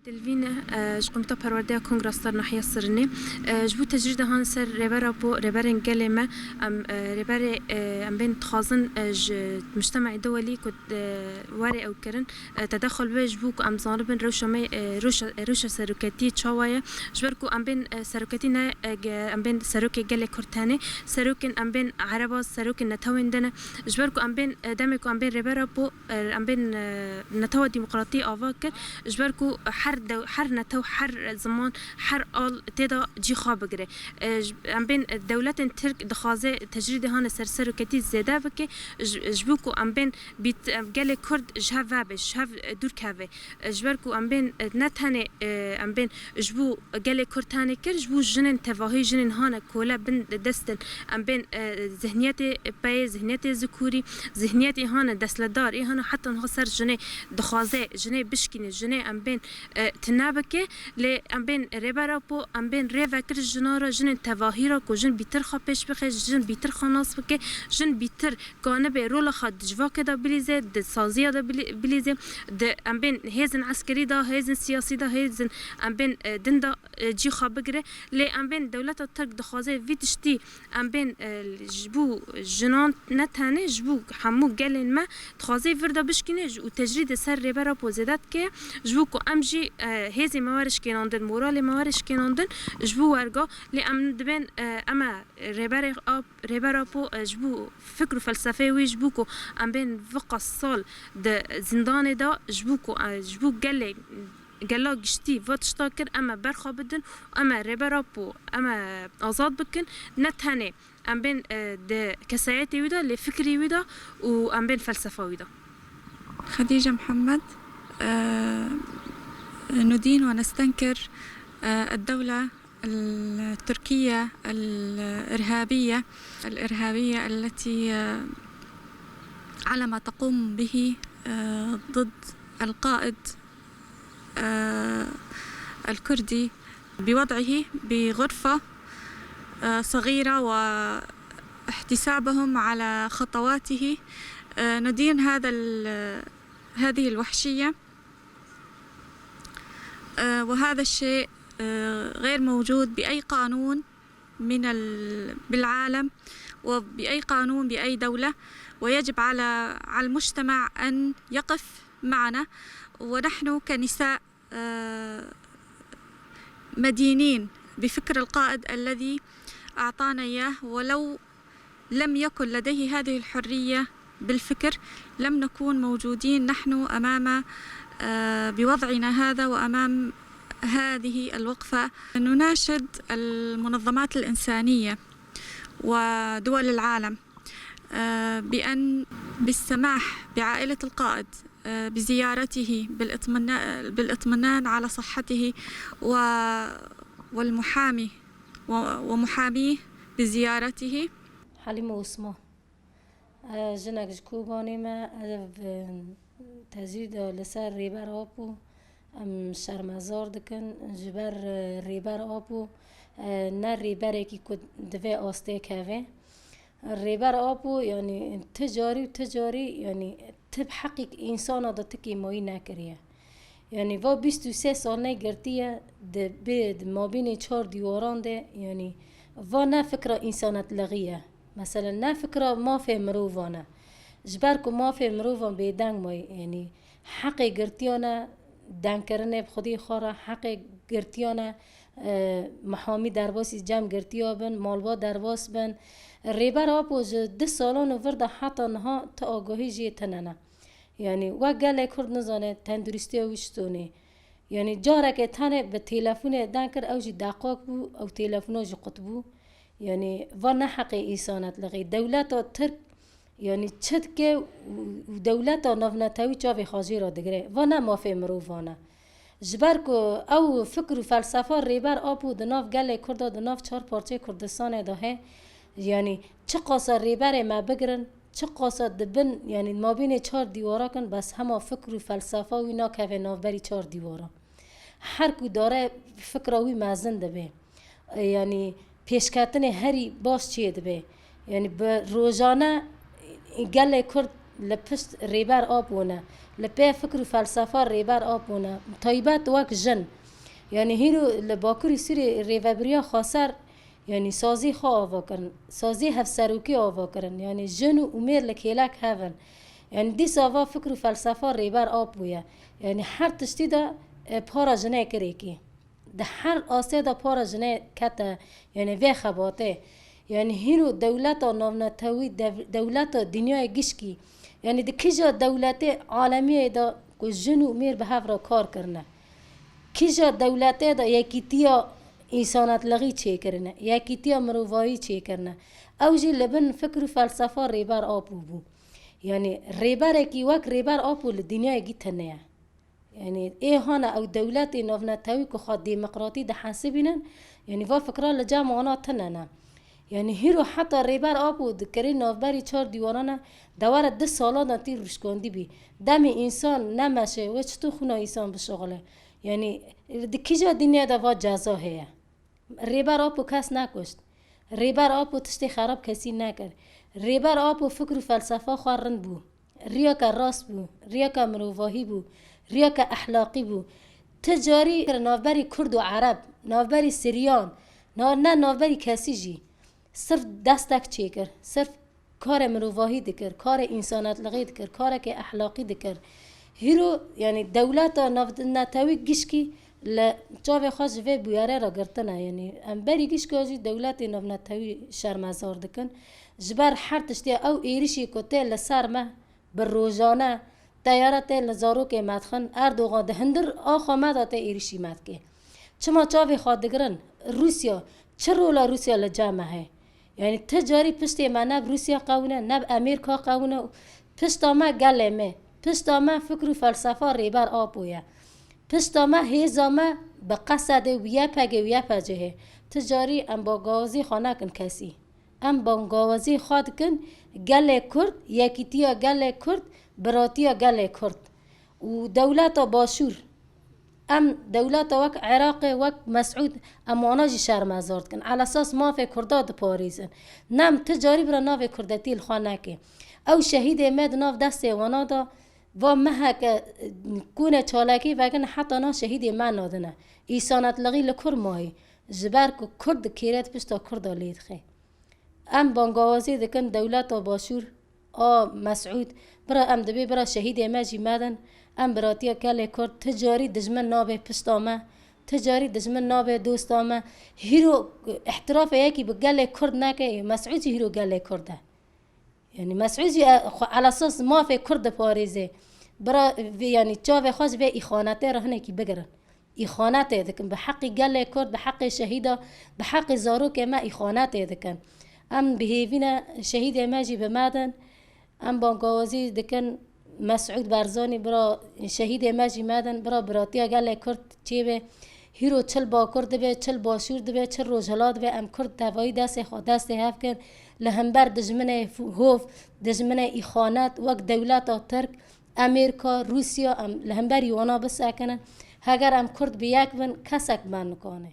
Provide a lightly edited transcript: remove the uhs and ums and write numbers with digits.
دلوینه جقمتا پرورده کنگرستار ناحیه سرنه جبو تجرید هان سر ربر بو ربرن گلمه ربر بين تخازن مجتمع دولي كد واري او كرن تدخل بجبوك ام زانبن روشا سركتي تشاوايا جبركو ام بين سركتينا ام بين سركي گله كرتاني سركن ام بين عربا سركن نتويندنا جبركو ام بين دمكو ام بين ربر بو ام بين نتو ديمقراطي افاكر جبركو حر نتو حر زمان حر آل تدا جي خواب بگره ام بين دولت ترك دخازه تجريد هان سرسر كتي زياده بك جبوكو ام بين بيت گله كرد جهه بش هف دور كاوه جبركو ام بين نتانه ام بين جبو گله كرتانه كر جبو جنن تواهي جنن هان کولا بن دستن ام بين ذهنيت باي ذهنيت ذكوري ذهنيت هان دسلدار هان حتى نخسر جنه دخازه جنه بشكين جنه ام بين تنابكه ل ام بين ربرابو ام بين ريفكر جنارا جن تواهيرا کو جن بيتر خپش بخ جن بيتر خناس بك جن بيتر كانه به رول خد جواك دا بليزه د سازيه دا بليزه د ام بين هيزن عسكري دا هيزن سياسي دا هيزن ام بين دندا جي خبگره ل ام بين دولت ترك دخازه فيتشتي ام بين جبو جنان نتانه جبو حمو گلن ما تخازه وردا بشكينه و تجريد سر ربرابو زدت که جبو کو امجي هزي موارش كيناندن مورال موارش كيناندن جبو ورقا لأم دبن أما ربر بو جبو فكر فلسفي ويجبوكو أم بين فقا الصال د زندان دا جبو قلا جشتي واتشتاكر أما برخا بدن أما ربر بو أما آزاد بكن نتهني أم بين د كساياتي ويدا لفكري ويدا وأم بين فلسفة ويدا. خديجة محمد. ندين ونستنكر الدولة التركية الإرهابية التي على ما تقوم به ضد القائد الكردي بوضعه بغرفة صغيرة واحتسابهم على خطواته. ندين هذه الوحشية، وهذا الشيء غير موجود بأي قانون بالعالم وبأي قانون بأي دولة، ويجب على المجتمع أن يقف معنا، ونحن كنساء مدينين بفكر القائد الذي أعطانا إياه، ولو لم يكن لديه هذه الحرية بالفكر لم نكون موجودين نحن أمام بوضعنا هذا وأمام هذه الوقفة. نناشد المنظمات الإنسانية ودول العالم بالسماح بعائلة القائد بزيارته بالاطمئنان على صحته والمحامي ومحاميه بزيارته. حليمة اسمه جنك جكوباني ما تزيد لسر ريبر أبو ام شرمزار دكن جبر ريبر أبو نه ريبر كي كود دفع آسته كافه ريبر أبو يعني تجاري يعني تب حقيق إنسان هذا تكي ماي نكريه يعني و 23 سال نگرتيه د ما بين 4 دیواران ده يعني و نه فكرة إنسانت لغيه مثلا نه فكرة ما في مروفانه جبركو ما في مروفان بيدنگ ماي يعني حقي گرتيانا دنگ کرنه بخودی خورا حق گرتیانه محامی درواسی جمع گرتیا بن مالوا درواس بن ریبر آبو جه 2 سالان ورده حتی نها تا آگاهی جه تننه يعني وقال كرد نزانه تندرستي وشتوني يعني جارك تانه بالتليفون دانكر او جي دقاق بو او تليفونه جي قطبو يعني وانا حقي إنسانات لغي دولتا ترك يعني تشدك ودولتا نفنتاوي جاوي خاجيرا دگره وانا ما في مروفانا جبركو او فكر فلسفه ريبر ابو دناف قال كرد دناف 4 پارچه کردستان ده يعني چه قاصر ريبر ما بگرن چه قاصد دبن يعني ما بين 4 دیوارا کن بس هما فکر و فلسفه و اینا که نافبری 4 دیوارا هر کو داره فکر وی مازن دبه يعني پیشکتن هری باش چیه دبه يعني به روزانه گله کرد لپشت ریبر آبونه لپی فکر و فلسفه ریبر آبونه طیبت وک جن یعنی هیرو لباکوری سری ریوبریا خاصر یعنی سازی خواه آوا کرن سازی هف سروکی آوا کرن یعنی جن و امیر لکیلک هفن یعنی دیس آوا فکر و فلسفه ریبر آب بویا یعنی هر تشتی دا پارا جنه کری کی ده هر آسه دا پارا جنه کتا یعنی وی خباته یعنی هیرو دولت نافنتوی دولت دنیای گشکی یعنی ده کجا دولت عالمی دا که جن و امیر به هف را کار کرنه کجا دولت دا یکیتیا انسانات لغی چه کرنه یکیتیا مروایی چه کرنه اوجی لبن فکر و فلسفه ریبر آبو بو یعنی ریبر کی وک ریبر آبو لدنیای گیتنه یعنی ای هانا او دولت نافنتوی که خود ديمقراطي ده حاسبینن یعنی وا فکرها لجامعانا تننه یعنی هیرو حتی ریبر آبو دکری نافبری 4 دیوانانه دوار 10 سالا تی روشکاندی بی دم انسان نمشه و چطور خونه انسان بشغله یعنی دکیجا دنیا دوا جزا هیا ریبر آبو کس نکشت ریبر آبو تشتی خراب کسی نکرد ریبر آبو فکر و فلسفه خوارند بو ریا که راست بو ریا که مروواهی بو ریا که اخلاقی بو تجاری نافبری کرد و عرب نافبری سریان نه نافبری کسی جی صرف دستک چی کر صرف کار مروواهی دکر کار انسانات لغی دکر کار که اخلاقی دکر هیرو یعنی دولت نافنتوی گشکی لجاوی خواست جوی بیاره را گرتنه یعنی ام بری گشکی دولت نافنتوی شرمزار دکن جبر هر تشتی او ایریشی کته لسر مه بر روزانه تیارت لزارو که مدخن اردوغان ده هندر آخا مدات ایریشی مد که چما چاوی خواد دگرن روسیا چه رولا روسیا لجامه ہے یعنی تجاری پشتی ما نب روسیا قونه نب امریکا قونه پشتا ما گله me پشتا ما فکر و فلسفه ریبر آبویا پشتا ما هیزا ما بقصد ویا پگه ویا پجه تجاری ام با گازی خانه کن کسی ام با گازی خواد کن گله کرد یکیتیا گله کرد براتیا گله کرد و دولت باشور ام دولت وک عراق وک مسعود اماناجی شرمزارد کن على اساس ما في کرداد پاریزن نم تجاری برا ناو کردتی الخانه که او شهید مد ناو دست وانا دا و محک کونه چالکی وگن حتی نا شهید من نادنه ایسانت لغی لکر ماهی جبر که کرد کیرت پشتا کرد لید خی ام بانگوازی دکن دولت باشور مسعود برا ام دبی برا شهید مجی مدن ام براتیا کلی کرد تجاری دجمن نابه پشتامه تجاری دجمن نابه دوستامه هیرو احتراف یکی بگلی کرد نکه مسعودی هیرو گلی کرده یعنی مسعودی على اساس ما في کرد پاریزه برا یعنی چاوه خواست به ایخانته رهنه کی بگرن ایخانته دکن به حق گلی کرد به حق شهیدا به حق زارو که ما ایخانته دکن ام بهیوینا شهید ماجی بمادن ام بانگوازی دکن مسعود برزانی برا شهید ماجی مادن برا براتیا گله کرد چی به هیرو چل با کرد به چل با شور به چل روزهلات به ام کرد توایی دست خود دست هف کن لهمبر دجمنه هوف دجمنه ایخانت وک دولت ترک امریکا روسیا ام لهمبر یوانا بس اکنن هگر ام کرد بیاک بن کسک من کنه